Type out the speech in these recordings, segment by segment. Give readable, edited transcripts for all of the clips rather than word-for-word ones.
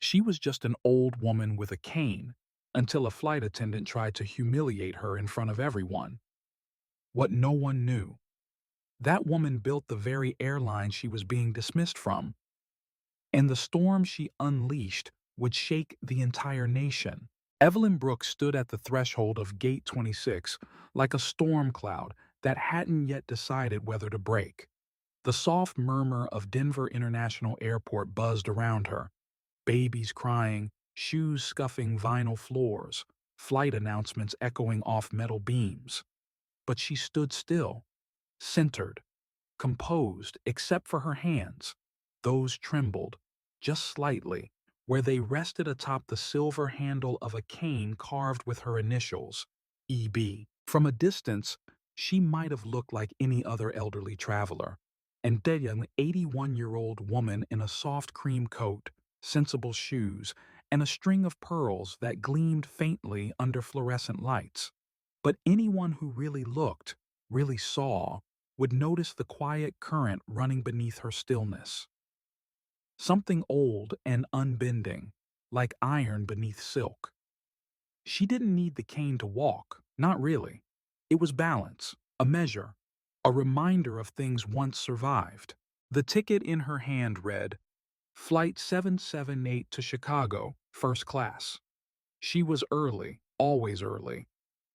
She was just an old woman with a cane until a flight attendant tried to humiliate her in front of everyone. What no one knew, that woman built the very airline she was being dismissed from, and the storm she unleashed would shake the entire nation. Evelyn Brooks stood at the threshold of Gate 26 like a storm cloud that hadn't yet decided whether to break. The soft murmur of Denver International Airport buzzed around her, babies crying, shoes scuffing vinyl floors, flight announcements echoing off metal beams. But she stood still, centered, composed except for her hands. Those trembled, just slightly, where they rested atop the silver handle of a cane carved with her initials, EB. From a distance, she might have looked like any other elderly traveler. And then an 81-year-old woman in a soft cream coat, sensible shoes, and a string of pearls that gleamed faintly under fluorescent lights. But anyone who really looked, really saw, would notice the quiet current running beneath her stillness. Something old and unbending, like iron beneath silk. She didn't need the cane to walk, not really. It was balance, a measure, a reminder of things once survived. The ticket in her hand read, Flight 778 to Chicago, first class. She was early, always early.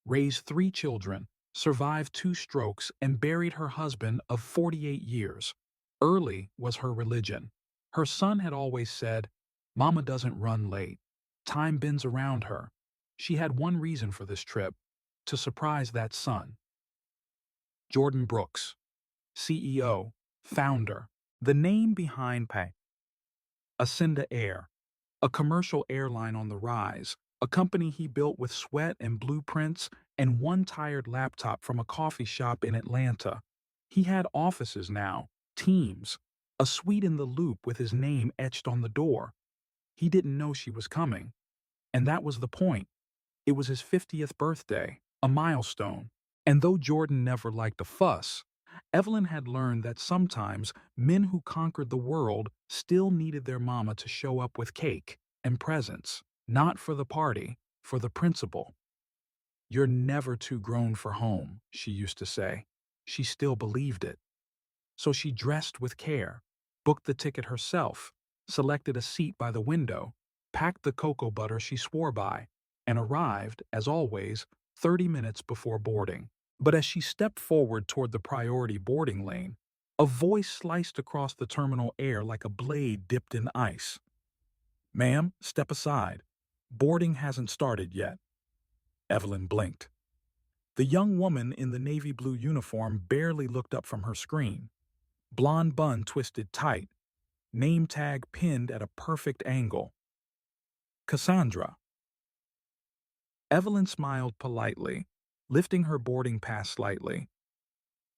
Raised 3 children, survived 2 strokes, and buried her husband of 48 years. Early was her religion. Her son had always said, Mama doesn't run late. Time bends around her. She had one reason for this trip, to surprise that son. Jordan Brooks, CEO, founder, the name behind Ascenda Air, a commercial airline on the rise, a company he built with sweat and blueprints and one tired laptop from a coffee shop in Atlanta. He had offices now, teams, a suite in the Loop with his name etched on the door. He didn't know she was coming. And that was the point. It was his 50th birthday, a milestone. And though Jordan never liked a fuss, Evelyn had learned that sometimes men who conquered the world still needed their mama to show up with cake and presents, not for the party, for the principle. You're never too grown for home, she used to say. She still believed it. So she dressed with care, booked the ticket herself, selected a seat by the window, packed the cocoa butter she swore by, and arrived, as always, 30 minutes before boarding. But as she stepped forward toward the priority boarding lane, a voice sliced across the terminal air like a blade dipped in ice. Ma'am, step aside. Boarding hasn't started yet. Evelyn blinked. The young woman in the navy blue uniform barely looked up from her screen. Blonde bun twisted tight, name tag pinned at a perfect angle. Cassandra. Evelyn smiled politely, lifting her boarding pass slightly.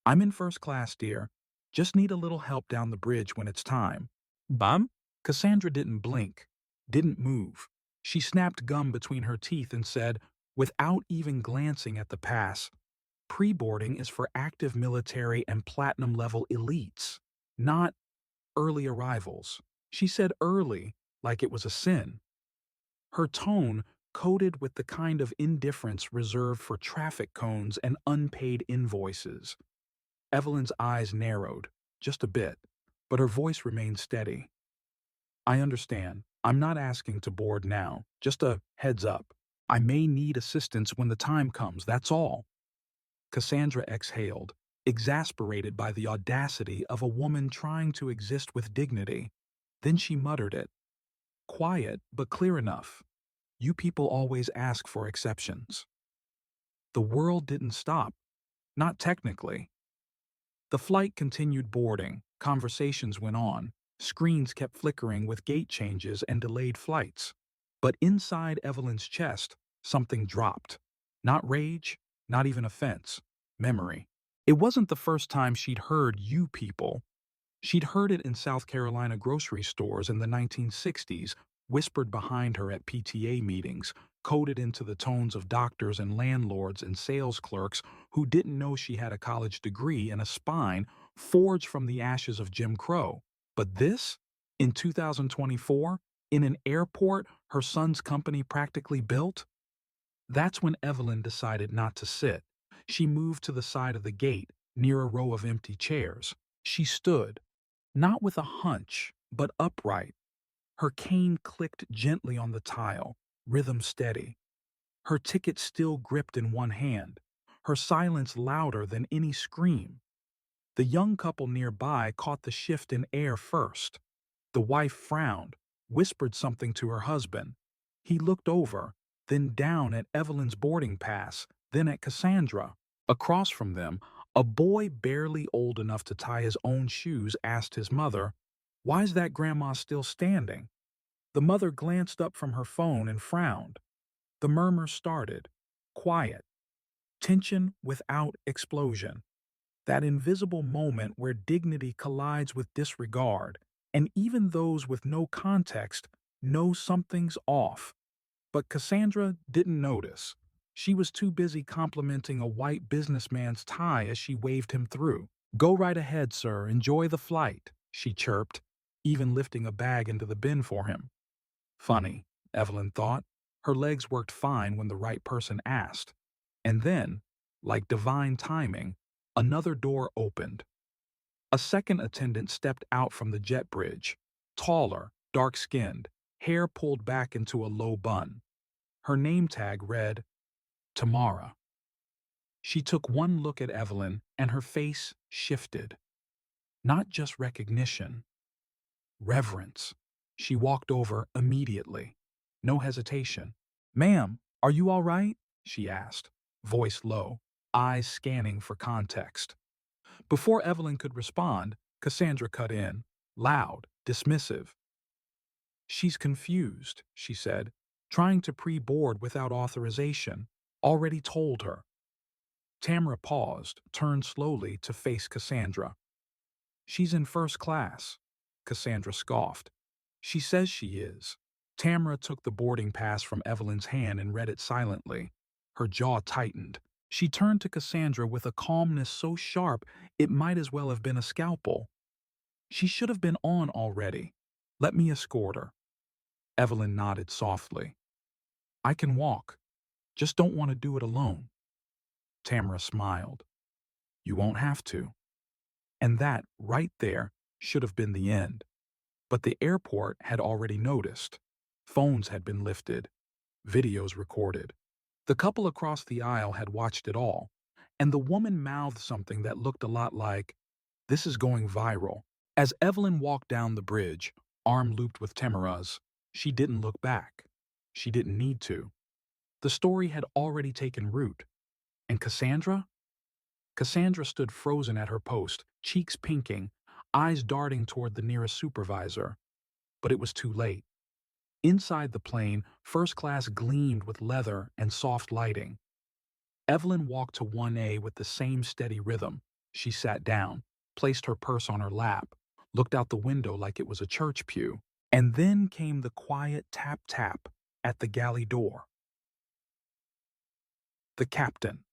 I'm in first class, dear. Just need a little help down the bridge when it's time. Bum? Cassandra didn't blink, didn't move. She snapped gum between her teeth and said, without even glancing at the pass, pre-boarding is for active military and platinum-level elites, not early arrivals. She said early like it was a sin. Her tone coated with the kind of indifference reserved for traffic cones and unpaid invoices. Evelyn's eyes narrowed, just a bit, but her voice remained steady. I understand. I'm not asking to board now, just a heads up. I may need assistance when the time comes, that's all. Cassandra exhaled, exasperated by the audacity of a woman trying to exist with dignity. Then she muttered it. Quiet, but clear enough. You people always ask for exceptions. The world didn't stop. Not technically. The flight continued boarding, conversations went on, screens kept flickering with gate changes and delayed flights. But inside Evelyn's chest, something dropped. Not rage, not even offense, memory. It wasn't the first time she'd heard "you people." She'd heard it in South Carolina grocery stores in the 1960s, whispered behind her at PTA meetings, coded into the tones of doctors and landlords and sales clerks who didn't know she had a college degree and a spine forged from the ashes of Jim Crow. But this, in 2024, In an airport her son's company practically built? That's when Evelyn decided not to sit. She moved to the side of the gate, near a row of empty chairs. She stood, not with a hunch, but upright. Her cane clicked gently on the tile, rhythm steady. Her ticket still gripped in one hand, her silence louder than any scream. The young couple nearby caught the shift in air first. The wife frowned, whispered something to her husband. He looked over, then down at Evelyn's boarding pass, then at Cassandra. Across from them, a boy barely old enough to tie his own shoes asked his mother, "Why's that grandma still standing?" The mother glanced up from her phone and frowned. The murmur started, quiet, tension without explosion. That invisible moment where dignity collides with disregard, and even those with no context know something's off. But Cassandra didn't notice. She was too busy complimenting a white businessman's tie as she waved him through. "Go right ahead, sir. Enjoy the flight," she chirped, even lifting a bag into the bin for him. Funny, Evelyn thought. Her legs worked fine when the right person asked. And then, like divine timing, another door opened. A second attendant stepped out from the jet bridge, taller, dark-skinned, hair pulled back into a low bun. Her name tag read, Tamara. She took one look at Evelyn and her face shifted. Not just recognition, reverence. She walked over immediately. No hesitation. "Ma'am, are you all right?" she asked, voice low, eyes scanning for context. Before Evelyn could respond, Cassandra cut in, loud, dismissive. "She's confused," she said, "trying to pre-board without authorization. Already told her." Tamara paused, turned slowly to face Cassandra. "She's in first class," Cassandra scoffed. "She says she is." Tamara took the boarding pass from Evelyn's hand and read it silently. Her jaw tightened. She turned to Cassandra with a calmness so sharp it might as well have been a scalpel. "She should have been on already. Let me escort her." Evelyn nodded softly. "I can walk. Just don't want to do it alone." Tamara smiled. "You won't have to." And that, right there, should have been the end. But the airport had already noticed. Phones had been lifted. Videos recorded. The couple across the aisle had watched it all. And the woman mouthed something that looked a lot like, "This is going viral." As Evelyn walked down the bridge, arm looped with Tamara's, she didn't look back. She didn't need to. The story had already taken root. And Cassandra? Cassandra stood frozen at her post, cheeks pinking, eyes darting toward the nearest supervisor. But it was too late. Inside the plane, first class gleamed with leather and soft lighting. Evelyn walked to 1A with the same steady rhythm. She sat down, placed her purse on her lap, looked out the window like it was a church pew, and then came the quiet tap-tap at the galley door. The captain.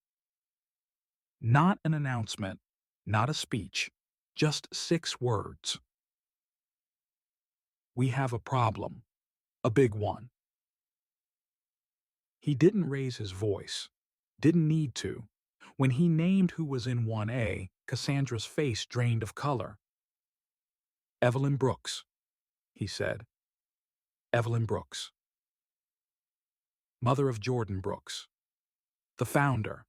Not an announcement, not a speech, just 6 words. "We have a problem. A big one." He didn't raise his voice. Didn't need to. When he named who was in 1A, Cassandra's face drained of color. "Evelyn Brooks," he said. "Evelyn Brooks. Mother of Jordan Brooks. The founder."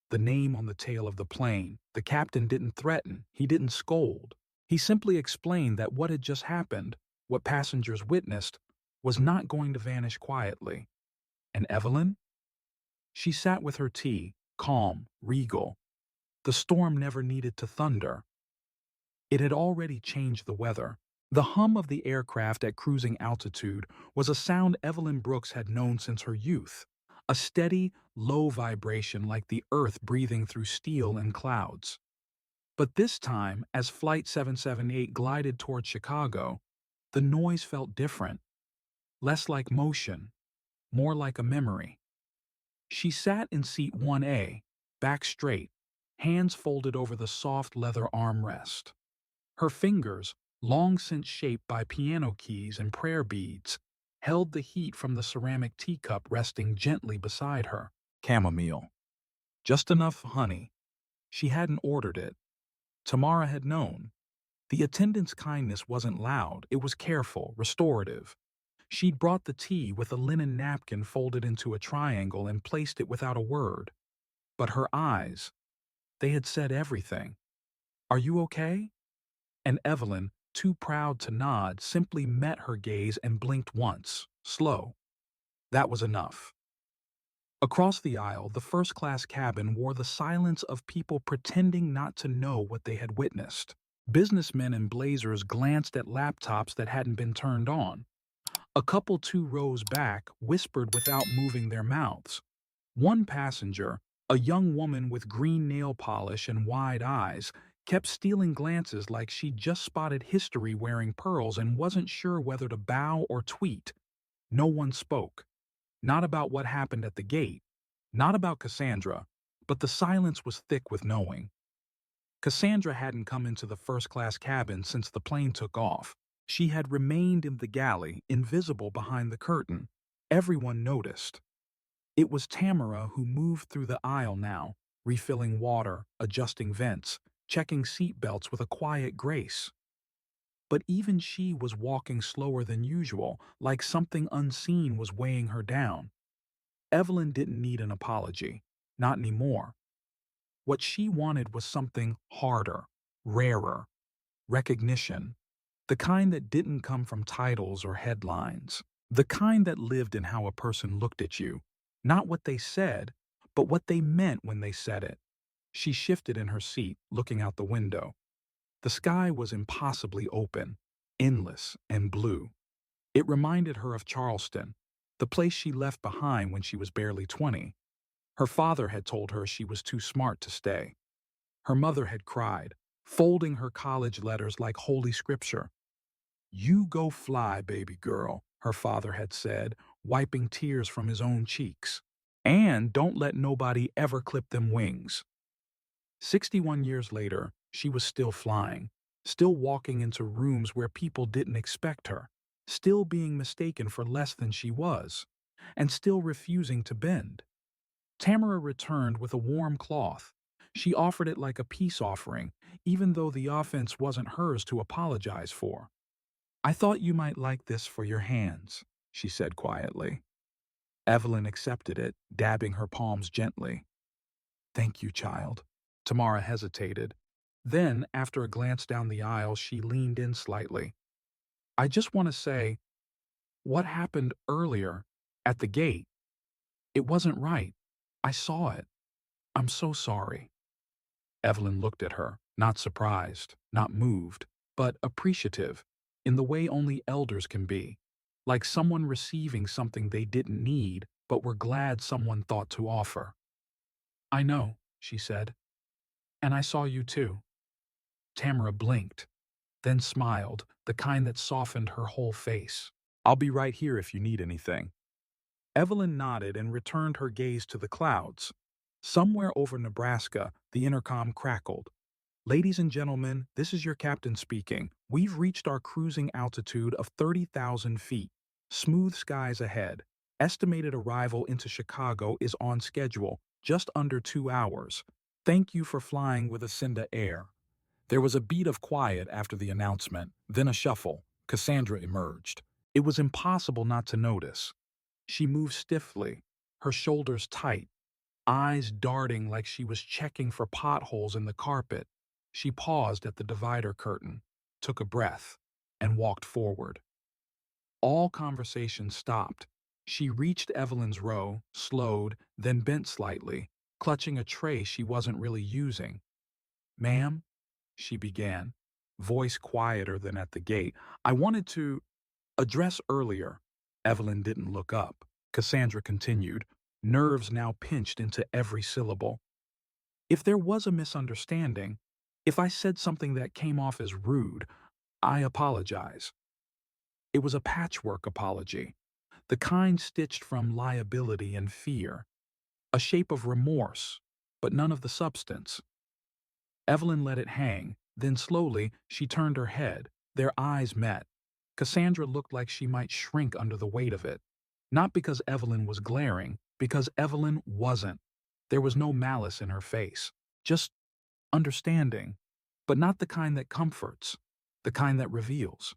The name on the tail of the plane. The captain didn't threaten. He didn't scold. He simply explained that what had just happened, what passengers witnessed, was not going to vanish quietly. And Evelyn? She sat with her tea, calm, regal. The storm never needed to thunder. It had already changed the weather. The hum of the aircraft at cruising altitude was a sound Evelyn Brooks had known since her youth. A steady, low vibration like the earth breathing through steel and clouds. But this time, as Flight 778 glided toward Chicago, the noise felt different. Less like motion, more like a memory. She sat in seat 1A, back straight, hands folded over the soft leather armrest. Her fingers, long since shaped by piano keys and prayer beads, held the heat from the ceramic teacup resting gently beside her. Chamomile. Just enough honey. She hadn't ordered it. Tamara had known. The attendant's kindness wasn't loud, it was careful, restorative. She'd brought the tea with a linen napkin folded into a triangle and placed it without a word. But her eyes, they had said everything. Are you okay? And Evelyn, too proud to nod, simply met her gaze and blinked once, slow. That was enough. Across the aisle, the first-class cabin wore the silence of people pretending not to know what they had witnessed. Businessmen in blazers glanced at laptops that hadn't been turned on. A couple 2 rows back whispered without moving their mouths. One passenger, a young woman with green nail polish and wide eyes, kept stealing glances like she'd just spotted history wearing pearls and wasn't sure whether to bow or tweet. No one spoke. Not about what happened at the gate, not about Cassandra, but the silence was thick with knowing. Cassandra hadn't come into the first-class cabin since the plane took off. She had remained in the galley, invisible behind the curtain. Everyone noticed. It was Tamara who moved through the aisle now, refilling water, adjusting vents, checking seat belts with a quiet grace. But even she was walking slower than usual, like something unseen was weighing her down. Evelyn didn't need an apology. Not anymore. What she wanted was something harder, rarer, recognition. The kind that didn't come from titles or headlines. The kind that lived in how a person looked at you. Not what they said, but what they meant when they said it. She shifted in her seat, looking out the window. The sky was impossibly open, endless and blue. It reminded her of Charleston, the place she left behind when she was barely 20. Her father had told her she was too smart to stay. Her mother had cried, folding her college letters like holy scripture. "You go fly, baby girl," her father had said, wiping tears from his own cheeks. "And don't let nobody ever clip them wings." 61 years later, she was still flying, still walking into rooms where people didn't expect her, still being mistaken for less than she was, and still refusing to bend. Tamara returned with a warm cloth. She offered it like a peace offering, even though the offense wasn't hers to apologize for. "I thought you might like this for your hands," she said quietly. Evelyn accepted it, dabbing her palms gently. "Thank you, child." Tamara hesitated. Then, after a glance down the aisle, she leaned in slightly. "I just want to say, what happened earlier, at the gate, it wasn't right. I saw it. I'm so sorry." Evelyn looked at her, not surprised, not moved, but appreciative, in the way only elders can be, like someone receiving something they didn't need but were glad someone thought to offer. "I know," she said, "and I saw you too." Tamara blinked, then smiled, the kind that softened her whole face. "I'll be right here if you need anything." Evelyn nodded and returned her gaze to the clouds. Somewhere over Nebraska, the intercom crackled. "Ladies and gentlemen, this is your captain speaking. We've reached our cruising altitude of 30,000 feet. Smooth skies ahead. Estimated arrival into Chicago is on schedule, just under 2 hours. Thank you for flying with Ascenda Air." There was a beat of quiet after the announcement, then a shuffle. Cassandra emerged. It was impossible not to notice. She moved stiffly, her shoulders tight, eyes darting like she was checking for potholes in the carpet. She paused at the divider curtain, took a breath, and walked forward. All conversation stopped. She reached Evelyn's row, slowed, then bent slightly, clutching a tray she wasn't really using. "Ma'am," she began, voice quieter than at the gate, "I wanted to address earlier." Evelyn didn't look up. Cassandra continued, nerves now pinched into every syllable. "If there was a misunderstanding, if I said something that came off as rude, I apologize." It was a patchwork apology, the kind stitched from liability and fear, a shape of remorse, but none of the substance. Evelyn let it hang, then slowly she turned her head, Their eyes met. Cassandra looked like she might shrink under the weight of it. Not because Evelyn was glaring, because Evelyn wasn't. There was no malice in her face, just understanding, but not the kind that comforts, the kind that reveals.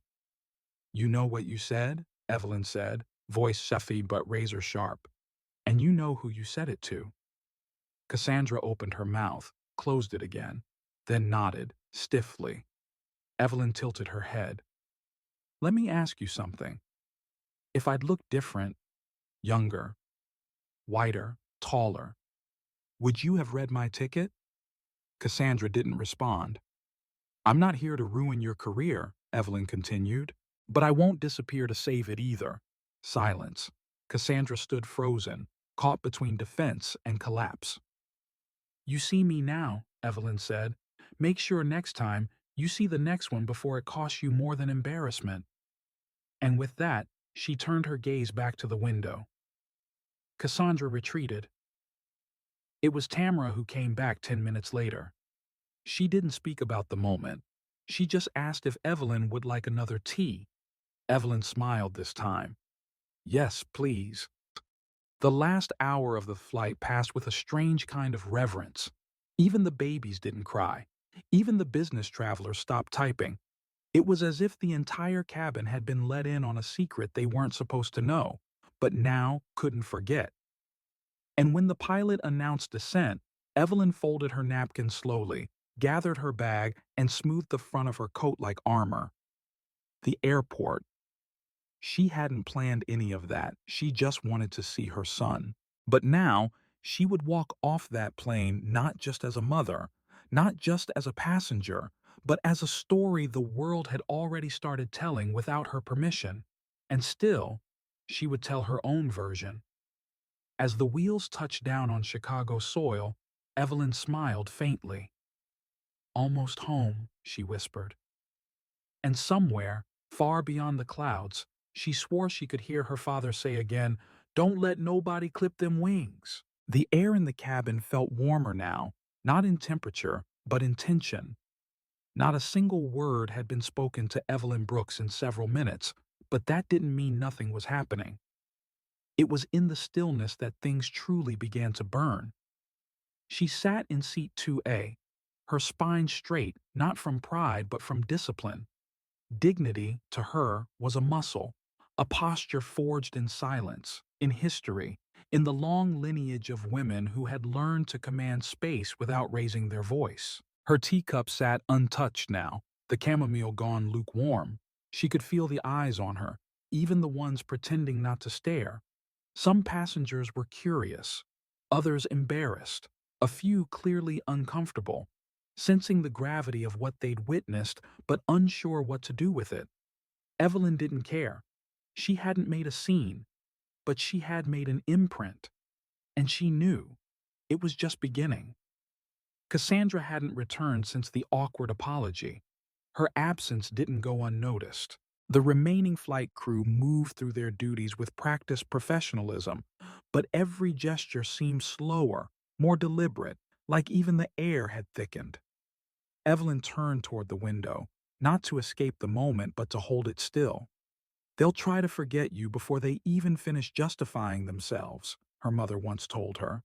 "You know what you said?" Evelyn said, voice stuffy but razor sharp. "And you know who you said it to." Cassandra opened her mouth, closed it again, then nodded, stiffly. Evelyn tilted her head. "Let me ask you something. If I'd looked different, younger, whiter, taller, would you have read my ticket?" Cassandra didn't respond. "I'm not here to ruin your career," Evelyn continued, "but I won't disappear to save it either." Silence. Cassandra stood frozen, caught between defense and collapse. "You see me now," Evelyn said. "Make sure next time you see the next one before it costs you more than embarrassment." And with that, she turned her gaze back to the window. Cassandra retreated. It was Tamara who came back 10 minutes later. She didn't speak about the moment. She just asked if Evelyn would like another tea. Evelyn smiled this time. "Yes, please." The last hour of the flight passed with a strange kind of reverence. Even the babies didn't cry. Even the business travelers stopped typing. It was as if the entire cabin had been let in on a secret they weren't supposed to know, but now couldn't forget. And when the pilot announced descent, Evelyn folded her napkin slowly, gathered her bag, and smoothed the front of her coat like armor. The airport. She hadn't planned any of that. She just wanted to see her son. But now, she would walk off that plane not just as a mother, not just as a passenger, but as a story the world had already started telling without her permission. And still, she would tell her own version. As the wheels touched down on Chicago soil, Evelyn smiled faintly. "Almost home," she whispered. And somewhere, far beyond the clouds, she swore she could hear her father say again, "Don't let nobody clip them wings." The air in the cabin felt warmer now, not in temperature, but in tension. Not a single word had been spoken to Evelyn Brooks in several minutes, but that didn't mean nothing was happening. It was in the stillness that things truly began to burn. She sat in seat 2A, her spine straight, not from pride but from discipline. Dignity, to her, was a muscle, a posture forged in silence, in history, in the long lineage of women who had learned to command space without raising their voice. Her teacup sat untouched now, the chamomile gone lukewarm. She could feel the eyes on her, even the ones pretending not to stare. Some passengers were curious, others embarrassed, a few clearly uncomfortable, sensing the gravity of what they'd witnessed but unsure what to do with it. Evelyn didn't care. She hadn't made a scene, but she had made an imprint, and she knew it was just beginning. Cassandra hadn't returned since the awkward apology. Her absence didn't go unnoticed. The remaining flight crew moved through their duties with practiced professionalism, but every gesture seemed slower, more deliberate, like even the air had thickened. Evelyn turned toward the window, not to escape the moment but to hold it still. "They'll try to forget you before they even finish justifying themselves," her mother once told her.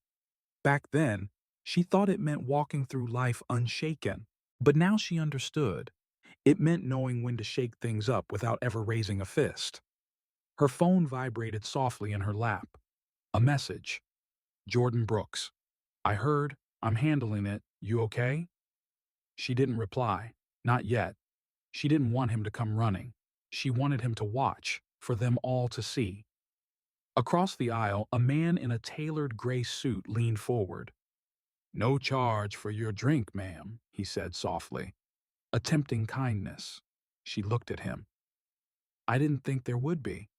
Back then, she thought it meant walking through life unshaken, but now she understood. It meant knowing when to shake things up without ever raising a fist. Her phone vibrated softly in her lap. A message. "Jordan Brooks. I heard. I'm handling it. You okay?" She didn't reply. Not yet. She didn't want him to come running. She wanted him to watch, for them all to see. Across the aisle, a man in a tailored gray suit leaned forward. "No charge for your drink, ma'am," he said softly. Attempting kindness. She looked at him. "I didn't think there would be."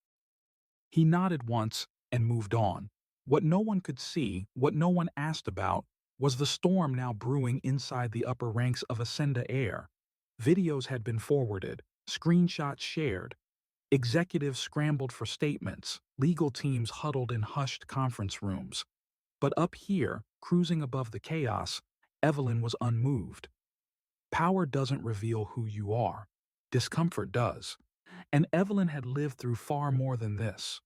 He nodded once and moved on. What no one could see, what no one asked about, was the storm now brewing inside the upper ranks of Ascenda Air. Videos had been forwarded, screenshots shared. Executives scrambled for statements, legal teams huddled in hushed conference rooms. But up here, cruising above the chaos, Evelyn was unmoved. Power doesn't reveal who you are. Discomfort does. And Evelyn had lived through far more than this.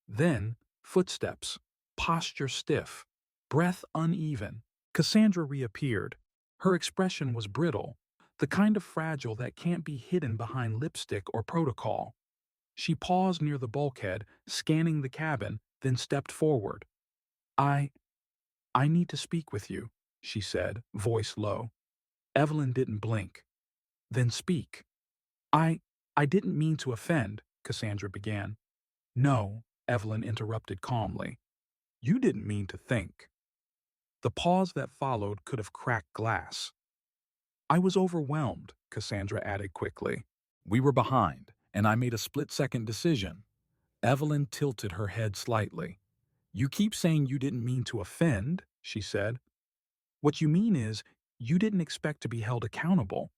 Then, footsteps, posture stiff, breath uneven. Cassandra reappeared. Her expression was brittle, the kind of fragile that can't be hidden behind lipstick or protocol. She paused near the bulkhead, scanning the cabin, then stepped forward. I, I need to speak with you, she said, voice low. Evelyn didn't blink. Then speak. I, I didn't mean to offend, Cassandra began. No, Evelyn interrupted calmly. You didn't mean to think. The pause that followed could have cracked glass. I was overwhelmed, Cassandra added quickly. We were behind, and I made a split-second decision. Evelyn tilted her head slightly. You keep saying you didn't mean to offend, she said. What you mean is, you didn't expect to be held accountable.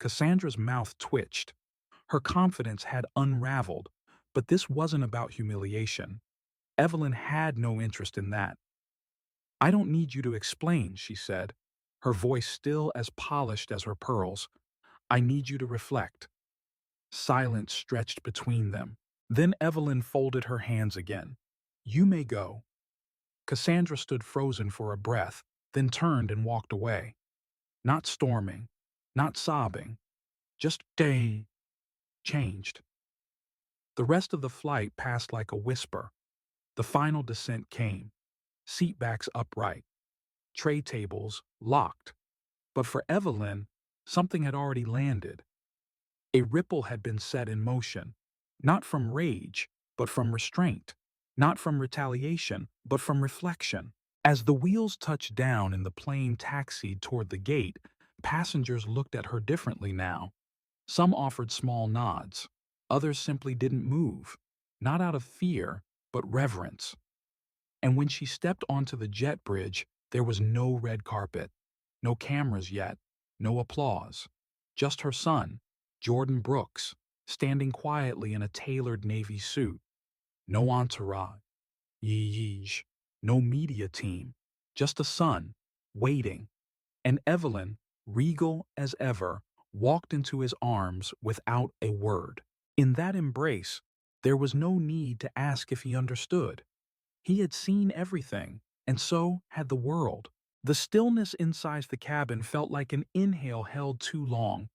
Cassandra's mouth twitched. Her confidence had unraveled, but this wasn't about humiliation. Evelyn had no interest in that. I don't need you to explain, she said, her voice still as polished as her pearls. I need you to reflect. Silence stretched between them. Then Evelyn folded her hands again. You may go. Cassandra stood frozen for a breath, then turned and walked away. Not storming, not sobbing, just day changed. The rest of the flight passed like a whisper. The final descent came. Seatbacks upright. Tray tables locked. But for Evelyn, something had already landed. A ripple had been set in motion, not from rage, but from restraint, not from retaliation, but from reflection. As the wheels touched down and the plane taxied toward the gate, passengers looked at her differently now. Some offered small nods. Others simply didn't move, not out of fear, but reverence. And when she stepped onto the jet bridge, there was no red carpet, no cameras yet, no applause. Just her son, Jordan Brooks, standing quietly in a tailored navy suit. No entourage, yeesh, no media team, just a son, waiting. And Evelyn, regal as ever, walked into his arms without a word. In that embrace, there was no need to ask if he understood. He had seen everything, and so had the world. The stillness inside the cabin felt like an inhale held too long.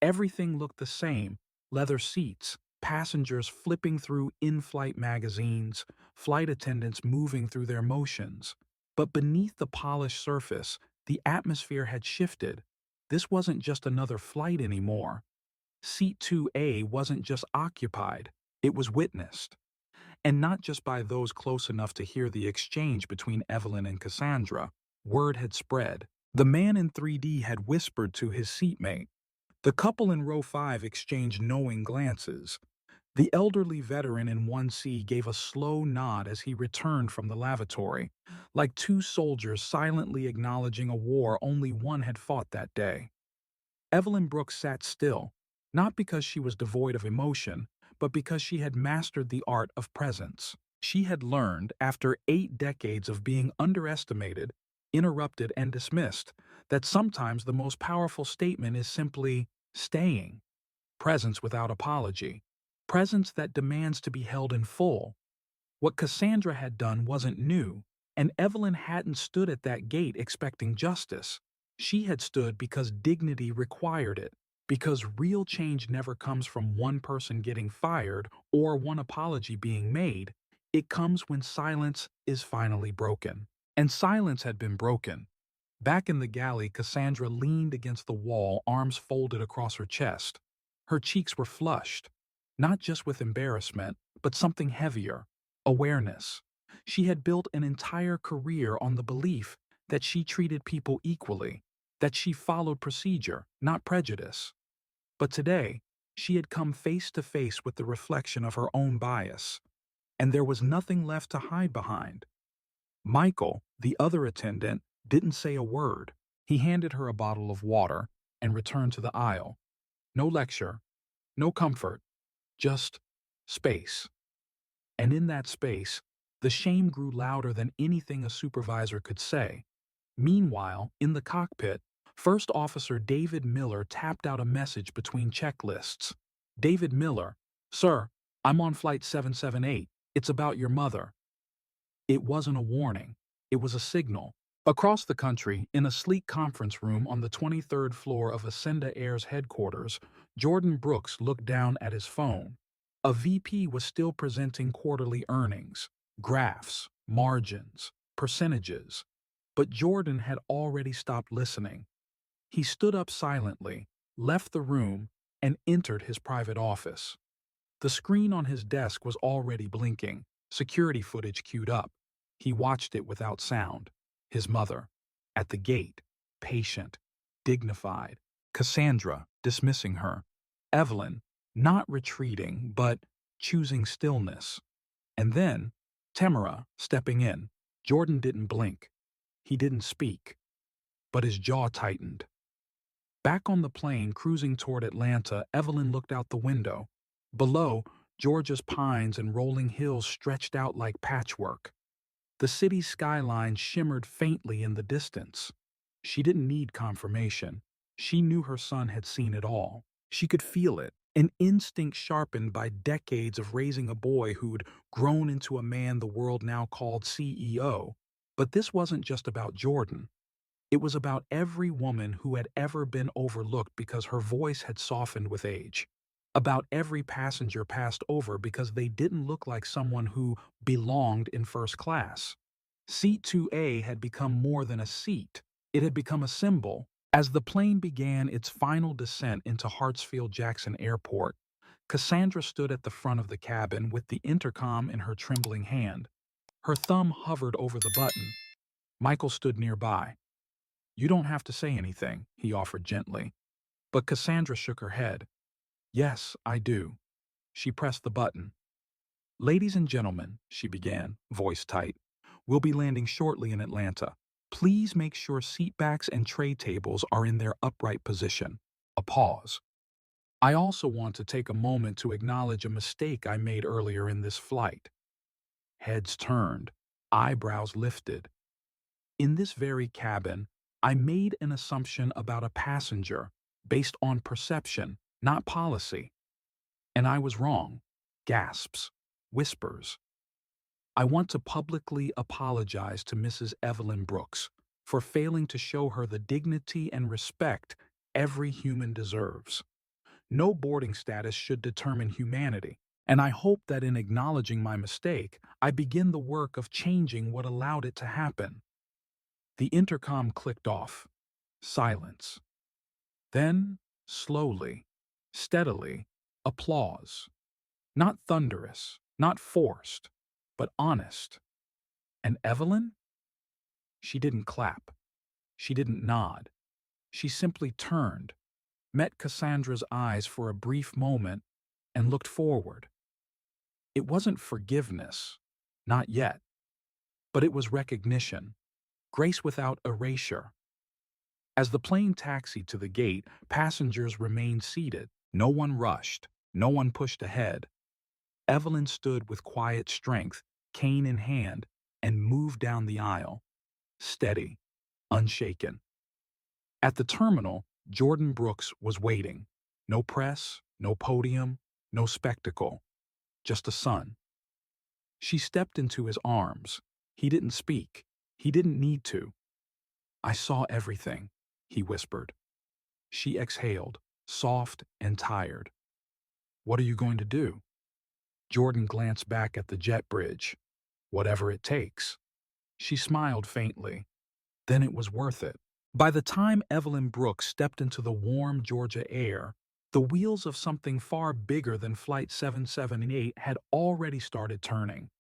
Everything looked the same: leather seats, passengers flipping through in-flight magazines, flight attendants moving through their motions. But beneath the polished surface, the atmosphere had shifted. This wasn't just another flight anymore. Seat 2A wasn't just occupied, it was witnessed. And not just by those close enough to hear the exchange between Evelyn and Cassandra. Word had spread. The man in 3D had whispered to his seatmate. The couple in row 5 exchanged knowing glances. The elderly veteran in 1C gave a slow nod as he returned from the lavatory, like two soldiers silently acknowledging a war only one had fought that day. Evelyn Brooks sat still, not because she was devoid of emotion, but because she had mastered the art of presence. She had learned, after 8 decades of being underestimated, interrupted, and dismissed, that sometimes the most powerful statement is simply staying. Presence without apology. Presence that demands to be held in full. What Cassandra had done wasn't new, and Evelyn hadn't stood at that gate expecting justice. She had stood because dignity required it, because real change never comes from one person getting fired or one apology being made. It comes when silence is finally broken. And silence had been broken. Back in the galley, Cassandra leaned against the wall, arms folded across her chest. Her cheeks were flushed, not just with embarrassment, but something heavier: awareness. She had built an entire career on the belief that she treated people equally, that she followed procedure, not prejudice. But today, she had come face to face with the reflection of her own bias, and there was nothing left to hide behind. Michael, the other attendant, didn't say a word. He handed her a bottle of water and returned to the aisle. No lecture, no comfort, just space. And in that space, the shame grew louder than anything a supervisor could say. Meanwhile, in the cockpit, First Officer David Miller tapped out a message between checklists. David Miller, "Sir, I'm on flight 778. It's about your mother." It wasn't a warning. It was a signal. Across the country, in a sleek conference room on the 23rd floor of Ascenda Air's headquarters, Jordan Brooks looked down at his phone. A VP was still presenting quarterly earnings, graphs, margins, percentages. But Jordan had already stopped listening. He stood up silently, left the room, and entered his private office. The screen on his desk was already blinking, security footage queued up. He watched it without sound. His mother, at the gate, patient, dignified. Cassandra, dismissing her. Evelyn, not retreating, but choosing stillness. And then, Tamara, stepping in. Jordan didn't blink. He didn't speak. But his jaw tightened. Back on the plane, cruising toward Atlanta, Evelyn looked out the window. Below, Georgia's pines and rolling hills stretched out like patchwork. The city's skyline shimmered faintly in the distance. She didn't need confirmation. She knew her son had seen it all. She could feel it, an instinct sharpened by decades of raising a boy who'd grown into a man the world now called CEO. But this wasn't just about Jordan. It was about every woman who had ever been overlooked because her voice had softened with age. About every passenger passed over because they didn't look like someone who belonged in first class. Seat 2A had become more than a seat. It had become a symbol. As the plane began its final descent into Hartsfield-Jackson Airport, Cassandra stood at the front of the cabin with the intercom in her trembling hand. Her thumb hovered over the button. Michael stood nearby. "You don't have to say anything," he offered gently. But Cassandra shook her head. "Yes, I do." She pressed the button. "Ladies and gentlemen," she began, voice tight, "we'll be landing shortly in Atlanta. Please make sure seatbacks and tray tables are in their upright position." A pause. "I also want to take a moment to acknowledge a mistake I made earlier in this flight." Heads turned, eyebrows lifted. "In this very cabin, I made an assumption about a passenger based on perception, not policy. And I was wrong." Gasps. Whispers. "I want to publicly apologize to Mrs. Evelyn Brooks for failing to show her the dignity and respect every human deserves. No boarding status should determine humanity, and I hope that in acknowledging my mistake, I begin the work of changing what allowed it to happen." The intercom clicked off. Silence. Then, slowly, steadily, applause. Not thunderous, not forced, but honest. And Evelyn? She didn't clap. She didn't nod. She simply turned, met Cassandra's eyes for a brief moment, and looked forward. It wasn't forgiveness, not yet, but it was recognition, grace without erasure. As the plane taxied to the gate, passengers remained seated. No one rushed. No one pushed ahead. Evelyn stood with quiet strength, cane in hand, and moved down the aisle, steady, unshaken. At the terminal, Jordan Brooks was waiting. No press, no podium, no spectacle, just a son. She stepped into his arms. He didn't speak. He didn't need to. "I saw everything," he whispered. She exhaled, soft and tired. "What are you going to do?" Jordan glanced back at the jet bridge. "Whatever it takes." She smiled faintly. Then it was worth it. By the time Evelyn Brooks stepped into the warm Georgia air, the wheels of something far bigger than Flight 778 had already started turning.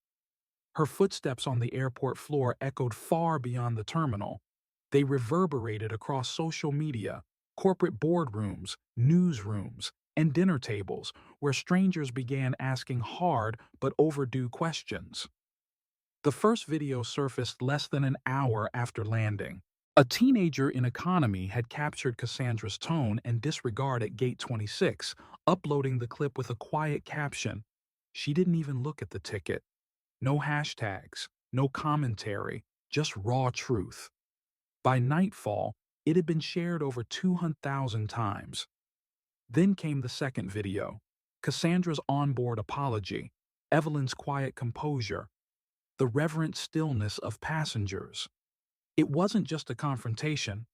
Her footsteps on the airport floor echoed far beyond the terminal. They reverberated across social media, corporate boardrooms, newsrooms, and dinner tables where strangers began asking hard but overdue questions. The first video surfaced less than an hour after landing. A teenager in economy had captured Cassandra's tone and disregard at Gate 26, uploading the clip with a quiet caption. She didn't even look at the ticket. No hashtags, no commentary, just raw truth. By nightfall, It had been shared over 200,000 times. Then came the second video, Cassandra's onboard apology, Evelyn's quiet composure, the reverent stillness of passengers. It wasn't just a confrontation,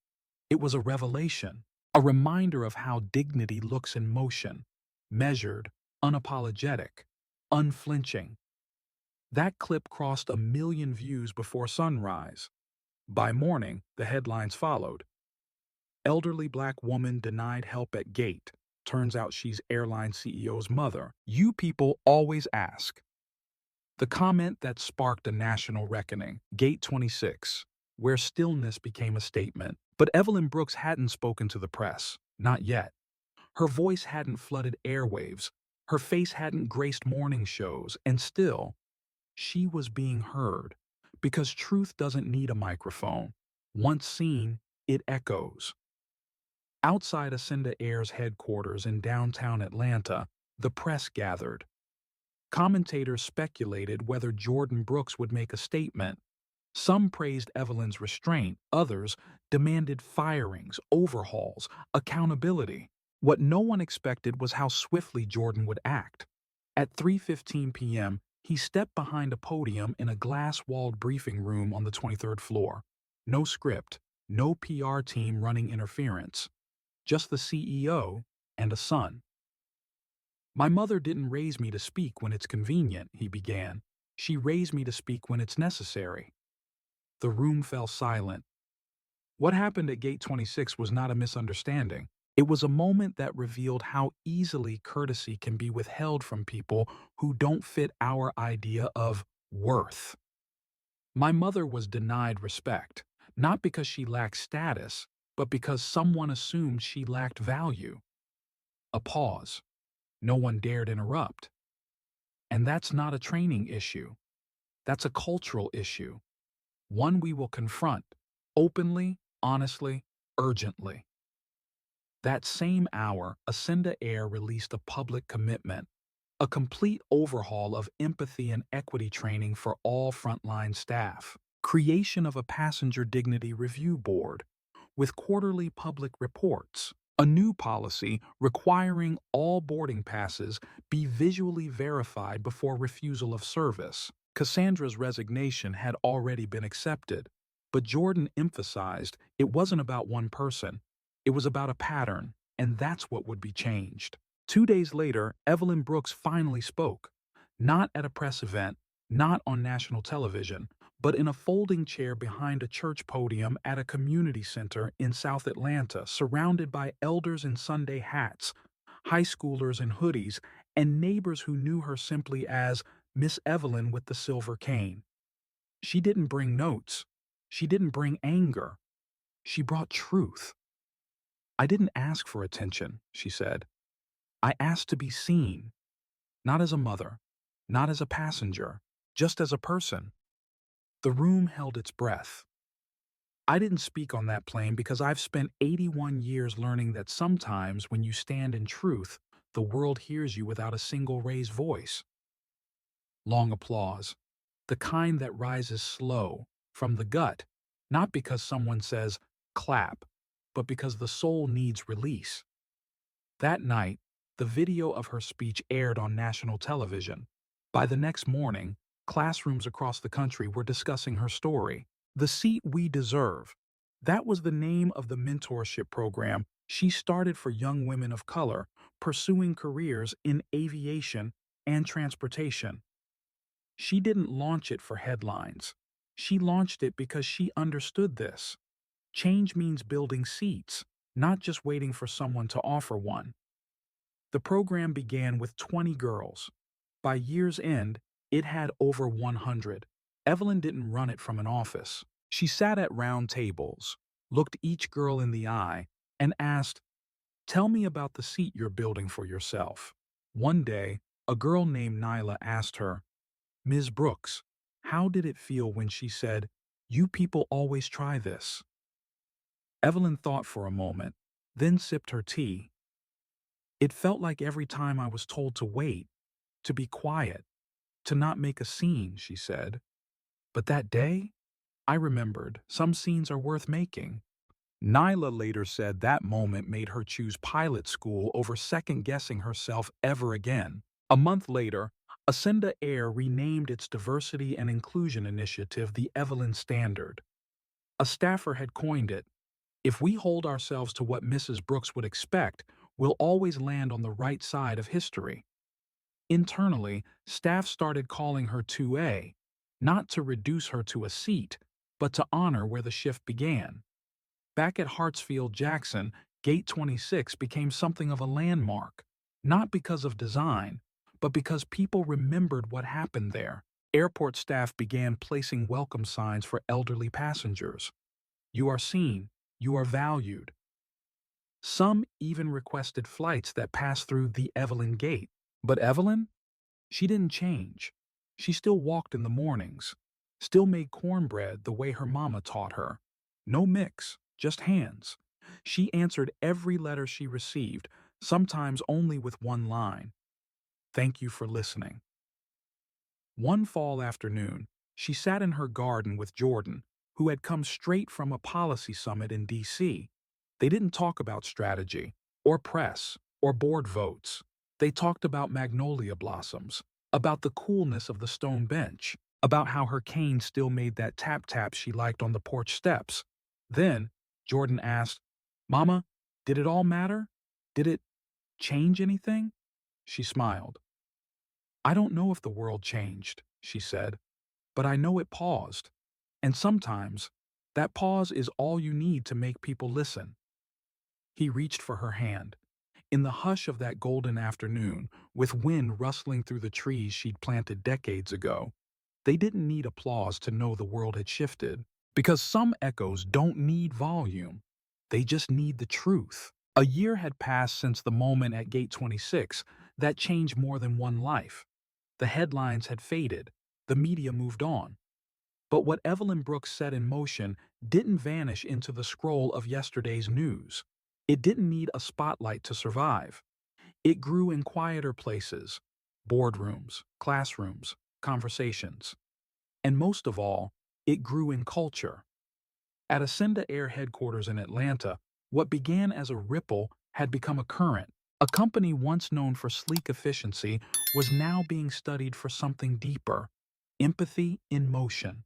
it was a revelation, a reminder of how dignity looks in motion, measured, unapologetic, unflinching. That clip crossed 1 million views before sunrise. By morning, the headlines followed. Elderly black woman denied help at gate. Turns out she's airline CEO's mother. You people always ask. The comment that sparked a national reckoning, Gate 26, where stillness became a statement. But Evelyn Brooks hadn't spoken to the press. Not yet. Her voice hadn't flooded airwaves. Her face hadn't graced morning shows. And still, she was being heard. Because truth doesn't need a microphone. Once seen, it echoes. Outside Ascenda Air's headquarters in downtown Atlanta, the press gathered. Commentators speculated whether Jordan Brooks would make a statement. Some praised Evelyn's restraint, others demanded firings, overhauls, accountability. What no one expected was how swiftly Jordan would act. At 3:15 p.m., he stepped behind a podium in a glass-walled briefing room on the 23rd floor. No script, no PR team running interference. Just the CEO and a son. My mother didn't raise me to speak when it's convenient, he began. She raised me to speak when it's necessary. The room fell silent. What happened at Gate 26 was not a misunderstanding. It was a moment that revealed how easily courtesy can be withheld from people who don't fit our idea of worth. My mother was denied respect, not because she lacked status, but because someone assumed she lacked value. A pause. No one dared interrupt. And that's not a training issue. That's a cultural issue. One we will confront, openly, honestly, urgently. That same hour, Ascenda Air released a public commitment, a complete overhaul of empathy and equity training for all frontline staff, creation of a passenger dignity review board, with quarterly public reports, a new policy requiring all boarding passes be visually verified before refusal of service. Cassandra's resignation had already been accepted, but Jordan emphasized it wasn't about one person. It was about a pattern, and that's what would be changed. 2 days later, Evelyn Brooks finally spoke. Not at a press event, not on national television, but in a folding chair behind a church podium at a community center in South Atlanta, surrounded by elders in Sunday hats, high schoolers in hoodies, and neighbors who knew her simply as Miss Evelyn with the silver cane. She didn't bring notes. She didn't bring anger. She brought truth. I didn't ask for attention, she said. I asked to be seen, not as a mother, not as a passenger, just as a person. The room held its breath. I didn't speak on that plane because I've spent 81 years learning that sometimes when you stand in truth, the world hears you without a single raised voice. Long applause, the kind that rises slow, from the gut, not because someone says, clap, but because the soul needs release. That night, the video of her speech aired on national television. By the next morning, classrooms across the country were discussing her story. The Seat We Deserve. That was the name of the mentorship program she started for young women of color pursuing careers in aviation and transportation. She didn't launch it for headlines. She launched it because she understood this. Change means building seats, not just waiting for someone to offer one. The program began with 20 girls. By year's end, it had over 100. Evelyn didn't run it from an office. She sat at round tables, looked each girl in the eye, and asked, "Tell me about the seat you're building for yourself." One day, a girl named Nyla asked her, "Ms. Brooks, how did it feel when she said, 'You people always try this'?" Evelyn thought for a moment, then sipped her tea. "It felt like every time I was told to wait, to be quiet, to not make a scene," she said. "But that day, I remembered some scenes are worth making. Nyla later said that moment made her choose pilot school over second-guessing herself ever again. A month later, Ascenda Air renamed its diversity and inclusion initiative the Evelyn Standard. A staffer had coined it. If we hold ourselves to what Mrs. Brooks would expect, we'll always land on the right side of history. Internally, staff started calling her 2A, not to reduce her to a seat, but to honor where the shift began. Back at Hartsfield-Jackson, Gate 26 became something of a landmark, not because of design, but because people remembered what happened there. Airport staff began placing welcome signs for elderly passengers. You are seen, you are valued. Some even requested flights that passed through the Evelyn Gate. But Evelyn? She didn't change. She still walked in the mornings, still made cornbread the way her mama taught her. No mix, just hands. She answered every letter she received, sometimes only with one line. Thank you for listening. One fall afternoon, she sat in her garden with Jordan, who had come straight from a policy summit in D.C. They didn't talk about strategy, or press, or board votes. They talked about magnolia blossoms, about the coolness of the stone bench, about how her cane still made that tap-tap she liked on the porch steps. Then, Jordan asked, "Mama, did it all matter? Did it change anything?" She smiled. "I don't know if the world changed," she said, "but I know it paused. And sometimes, that pause is all you need to make people listen." He reached for her hand. In the hush of that golden afternoon, with wind rustling through the trees she'd planted decades ago, they didn't need applause to know the world had shifted. Because some echoes don't need volume. They just need the truth. A year had passed since the moment at Gate 26 that changed more than one life. The headlines had faded. The media moved on. But what Evelyn Brooks set in motion didn't vanish into the scroll of yesterday's news. It didn't need a spotlight to survive. It grew in quieter places, boardrooms, classrooms, conversations. And most of all, it grew in culture. At Ascenda Air headquarters in Atlanta, what began as a ripple had become a current. A company once known for sleek efficiency was now being studied for something deeper: empathy in motion.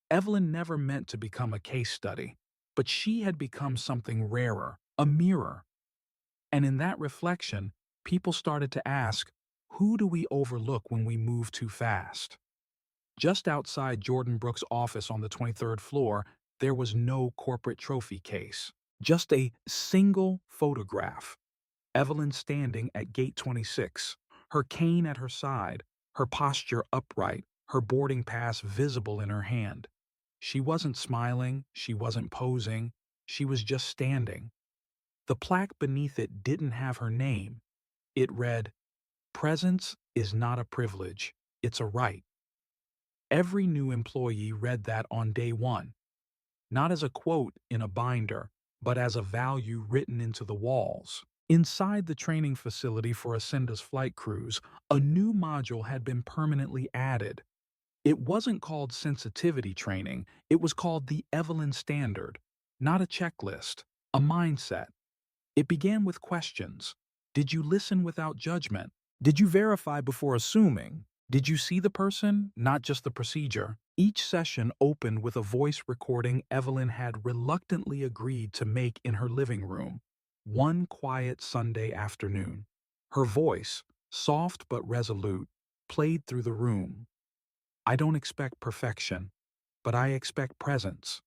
Evelyn never meant to become a case study, but she had become something rarer, a mirror. And in that reflection, people started to ask, who do we overlook when we move too fast? Just outside Jordan Brooks' office on the 23rd floor, there was no corporate trophy case. Just a single photograph. Evelyn standing at Gate 26, her cane at her side, her posture upright, her boarding pass visible in her hand. She wasn't smiling, she wasn't posing, she was just standing. The plaque beneath it didn't have her name. It read, "Presence is not a privilege, it's a right." Every new employee read that on day one, not as a quote in a binder, but as a value written into the walls. Inside the training facility for Ascenda's flight crews, a new module had been permanently added. It wasn't called sensitivity training, it was called the Evelyn Standard, not a checklist, a mindset. It began with questions. Did you listen without judgment? Did you verify before assuming? Did you see the person, not just the procedure? Each session opened with a voice recording Evelyn had reluctantly agreed to make in her living room, one quiet Sunday afternoon. Her voice, soft but resolute, played through the room. "I don't expect perfection, but I expect presence.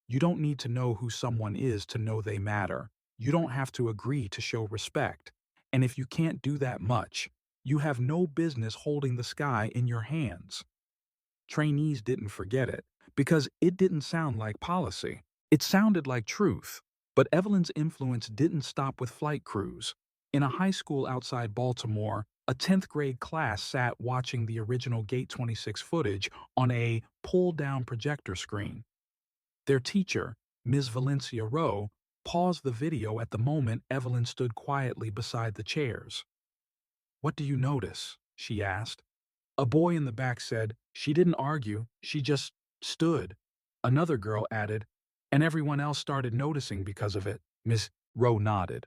You don't need to know who someone is to know they matter. You don't have to agree to show respect. And if you can't do that much, you have no business holding the sky in your hands." Trainees didn't forget it, because it didn't sound like policy. It sounded like truth. But Evelyn's influence didn't stop with flight crews. In a high school outside Baltimore, a 10th grade class sat watching the original Gate 26 footage on a pull-down projector screen. Their teacher, Ms. Valencia Rowe, paused the video at the moment Evelyn stood quietly beside the chairs. "What do you notice?" she asked. A boy in the back said, "She didn't argue, she just stood." Another girl added, And everyone else started noticing because of it. Miss Rowe nodded.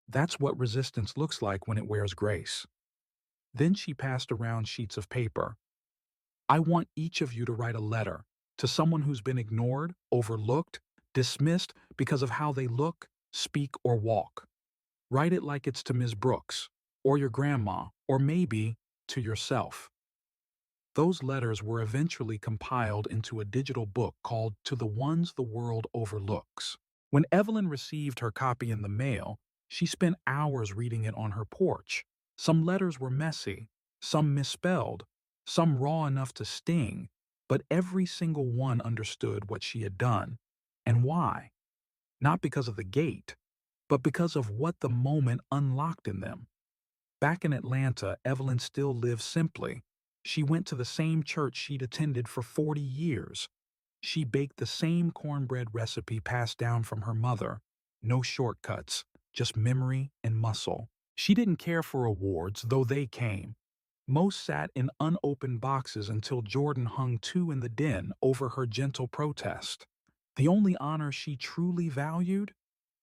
That's what resistance looks like when it wears grace. Then she passed around sheets of paper. I want each of you to write a letter to someone who's been ignored, overlooked, dismissed because of how they look, speak, or walk. Write it like it's to Ms. Brooks, or your grandma, or maybe to yourself. Those letters were eventually compiled into a digital book called To the Ones the World Overlooks. When Evelyn received her copy in the mail, she spent hours reading it on her porch. Some letters were messy, some misspelled, some raw enough to sting, but every single one understood what she had done and why. Not because of the gate, but because of what the moment unlocked in them. Back in Atlanta, Evelyn still lived simply. She went to the same church she'd attended for 40 years. She baked the same cornbread recipe passed down from her mother. No shortcuts, just memory and muscle. She didn't care for awards, though they came. Most sat in unopened boxes until Jordan hung two in the den over her gentle protest. The only honor she truly valued?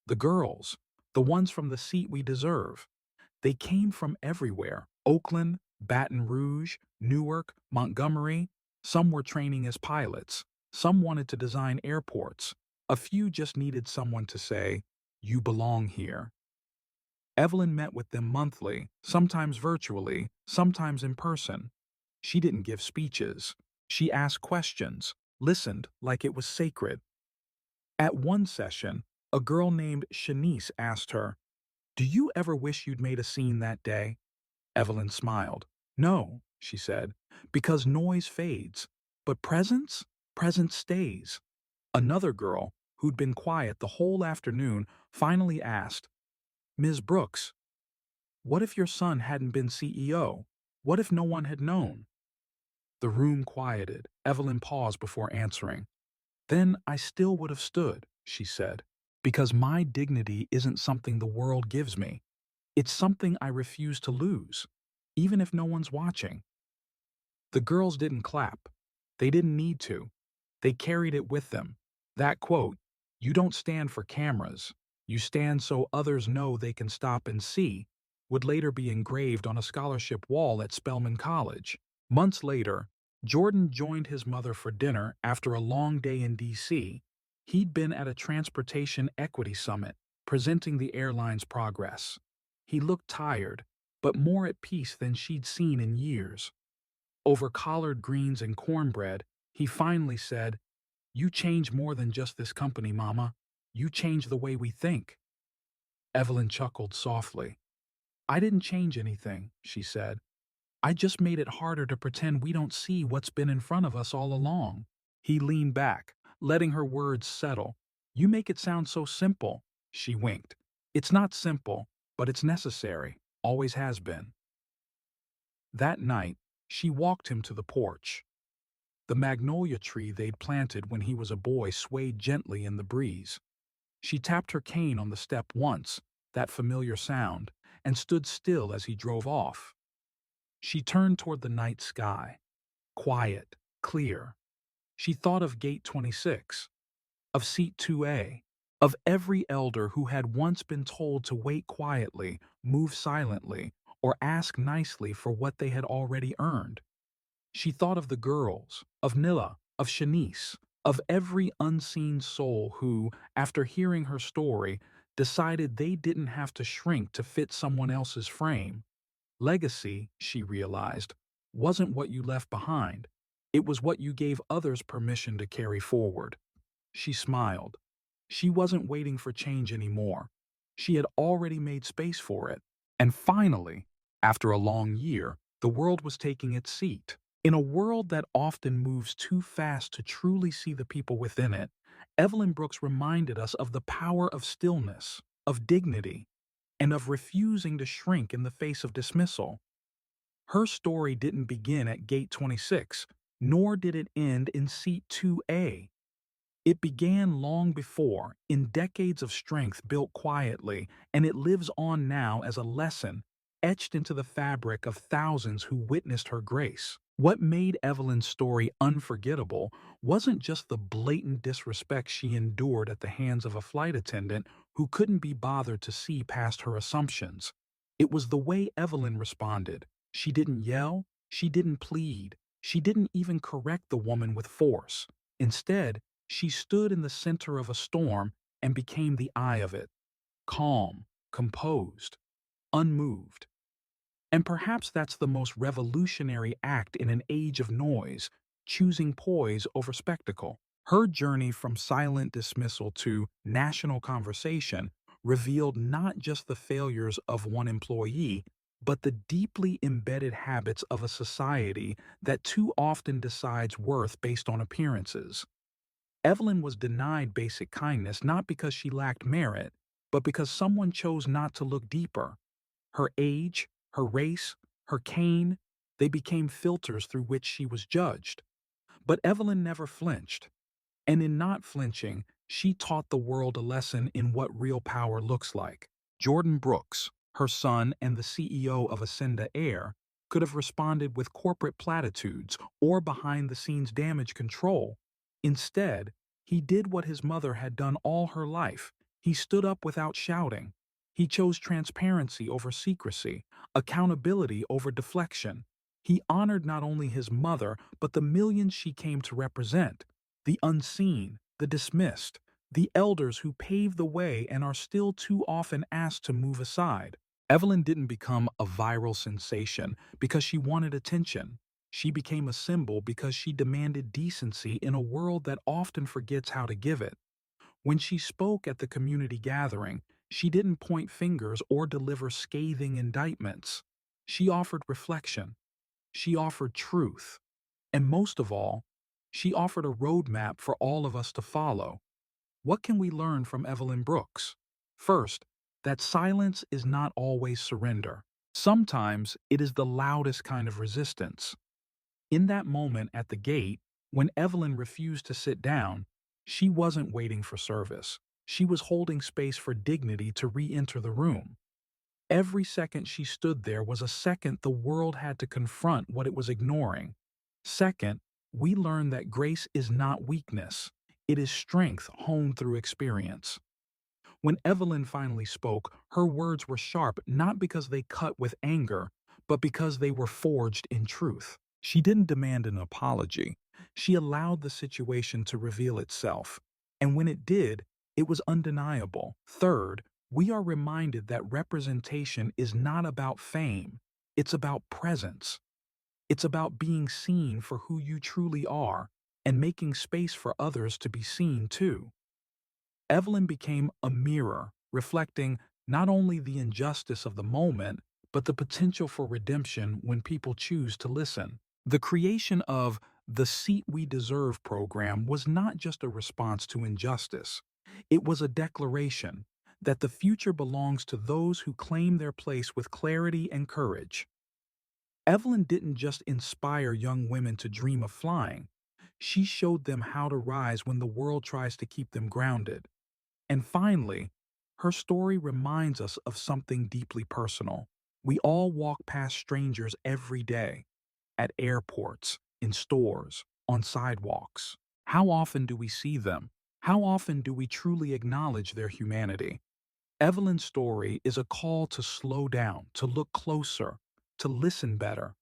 The girls, the ones from the seat we deserve. They came from everywhere: Oakland, Baton Rouge, Newark, Montgomery. Some were training as pilots. Some wanted to design airports. A few just needed someone to say, "You belong here." Evelyn met with them monthly, sometimes virtually, sometimes in person. She didn't give speeches. She asked questions, listened like it was sacred. At one session, a girl named Shanice asked her, "Do you ever wish you'd made a scene that day?" Evelyn smiled. "No," she said, "because noise fades. But presence? Presence stays." Another girl, who'd been quiet the whole afternoon, finally asked, "Ms. Brooks, what if your son hadn't been CEO? What if no one had known?" The room quieted. Evelyn paused before answering. "Then I still would have stood," she said, "because my dignity isn't something the world gives me. It's something I refuse to lose, even if no one's watching." The girls didn't clap. They didn't need to. They carried it with them. That quote, "You don't stand for cameras, you stand so others know they can stop and see," would later be engraved on a scholarship wall at Spelman College. Months later, Jordan joined his mother for dinner after a long day in D.C. He'd been at a transportation equity summit, presenting the airline's progress. He looked tired, but more at peace than she'd seen in years. Over collard greens and cornbread, he finally said, "You change more than just this company, Mama. You change the way we think." Evelyn chuckled softly. "I didn't change anything," she said. "I just made it harder to pretend we don't see what's been in front of us all along." He leaned back, letting her words settle. "You make it sound so simple." She winked. "It's not simple, but it's necessary. Always has been." That night, she walked him to the porch. The magnolia tree they'd planted when he was a boy swayed gently in the breeze. She tapped her cane on the step once, that familiar sound, and stood still as he drove off. She turned toward the night sky. Quiet, clear. She thought of Gate 26, of Seat 2A, of every elder who had once been told to wait quietly, move silently, or ask nicely for what they had already earned. She thought of the girls, of Nilla, of Shanice, of every unseen soul who, after hearing her story, decided they didn't have to shrink to fit someone else's frame. Legacy, she realized, wasn't what you left behind. It was what you gave others permission to carry forward. She smiled. She wasn't waiting for change anymore. She had already made space for it. And finally, after a long year, the world was taking its seat. In a world that often moves too fast to truly see the people within it, Evelyn Brooks reminded us of the power of stillness, of dignity, and of refusing to shrink in the face of dismissal. Her story didn't begin at Gate 26, nor did it end in Seat 2A. It began long before, in decades of strength built quietly, and it lives on now as a lesson etched into the fabric of thousands who witnessed her grace. What made Evelyn's story unforgettable wasn't just the blatant disrespect she endured at the hands of a flight attendant who couldn't be bothered to see past her assumptions. It was the way Evelyn responded. She didn't yell, she didn't plead, she didn't even correct the woman with force. Instead, she stood in the center of a storm and became the eye of it, calm, composed, unmoved. And perhaps that's the most revolutionary act in an age of noise, choosing poise over spectacle. Her journey from silent dismissal to national conversation revealed not just the failures of one employee, but the deeply embedded habits of a society that too often decides worth based on appearances. Evelyn was denied basic kindness not because she lacked merit, but because someone chose not to look deeper. Her age, her race, her cane, they became filters through which she was judged. But Evelyn never flinched. And in not flinching, she taught the world a lesson in what real power looks like. Jordan Brooks, her son and the CEO of Ascenda Air, could have responded with corporate platitudes or behind-the-scenes damage control. Instead, he did what his mother had done all her life. He stood up without shouting. He chose transparency over secrecy, accountability over deflection. He honored not only his mother, but the millions she came to represent, the unseen, the dismissed, the elders who paved the way and are still too often asked to move aside. Evelyn didn't become a viral sensation because she wanted attention. She became a symbol because she demanded decency in a world that often forgets how to give it. When she spoke at the community gathering, she didn't point fingers or deliver scathing indictments. She offered reflection. She offered truth. And most of all, she offered a roadmap for all of us to follow. What can we learn from Evelyn Brooks? First, that silence is not always surrender. Sometimes it is the loudest kind of resistance. In that moment at the gate, when Evelyn refused to sit down, she wasn't waiting for service. She was holding space for dignity to re-enter the room. Every second she stood there was a second the world had to confront what it was ignoring. Second, we learned that grace is not weakness. It is strength honed through experience. When Evelyn finally spoke, her words were sharp not because they cut with anger, but because they were forged in truth. She didn't demand an apology. She allowed the situation to reveal itself. And when it did, it was undeniable. Third, we are reminded that representation is not about fame. It's about presence. It's about being seen for who you truly are and making space for others to be seen too. Evelyn became a mirror, reflecting not only the injustice of the moment, but the potential for redemption when people choose to listen. The creation of the Seat We Deserve program was not just a response to injustice. It was a declaration that the future belongs to those who claim their place with clarity and courage. Evelyn didn't just inspire young women to dream of flying. She showed them how to rise when the world tries to keep them grounded. And finally, her story reminds us of something deeply personal. We all walk past strangers every day, at airports, in stores, on sidewalks. How often do we see them? How often do we truly acknowledge their humanity? Evelyn's story is a call to slow down, to look closer, to listen better.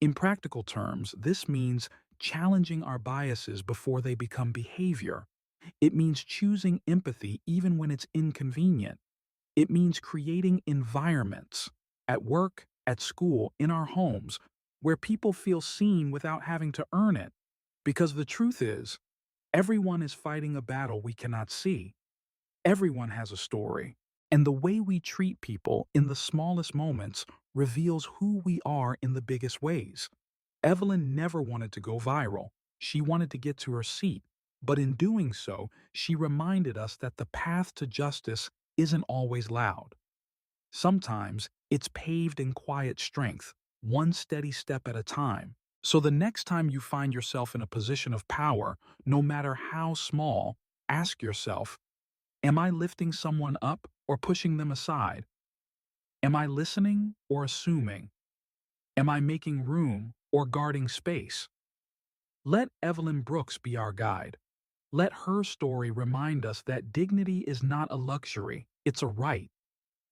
In practical terms, this means challenging our biases before they become behavior. It means choosing empathy even when it's inconvenient. It means creating environments at work, at school, in our homes where people feel seen without having to earn it. Because the truth is, everyone is fighting a battle we cannot see. Everyone has a story. And the way we treat people in the smallest moments reveals who we are in the biggest ways. Evelyn never wanted to go viral. She wanted to get to her seat. But in doing so, she reminded us that the path to justice isn't always loud. Sometimes it's paved in quiet strength, one steady step at a time. So the next time you find yourself in a position of power, no matter how small, ask yourself, am I lifting someone up or pushing them aside? Am I listening or assuming? Am I making room or guarding space. Let Evelyn Brooks be our guide. Let her story remind us that dignity is not a luxury, it's a right.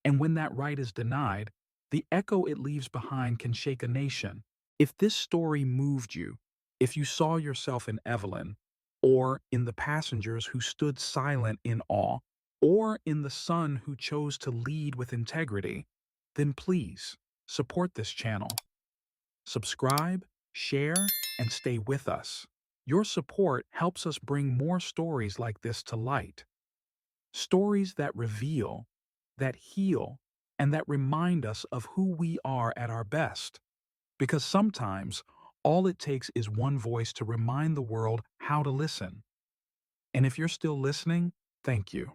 And when that right is denied, the echo it leaves behind can shake a nation. If this story moved you, if you saw yourself in Evelyn, or in the passengers who stood silent in awe, or in the son who chose to lead with integrity, then please support this channel. Subscribe, share, and stay with us. Your support helps us bring more stories like this to light. Stories that reveal, that heal, and that remind us of who we are at our best. Because sometimes, all it takes is one voice to remind the world how to listen. And if you're still listening, thank you.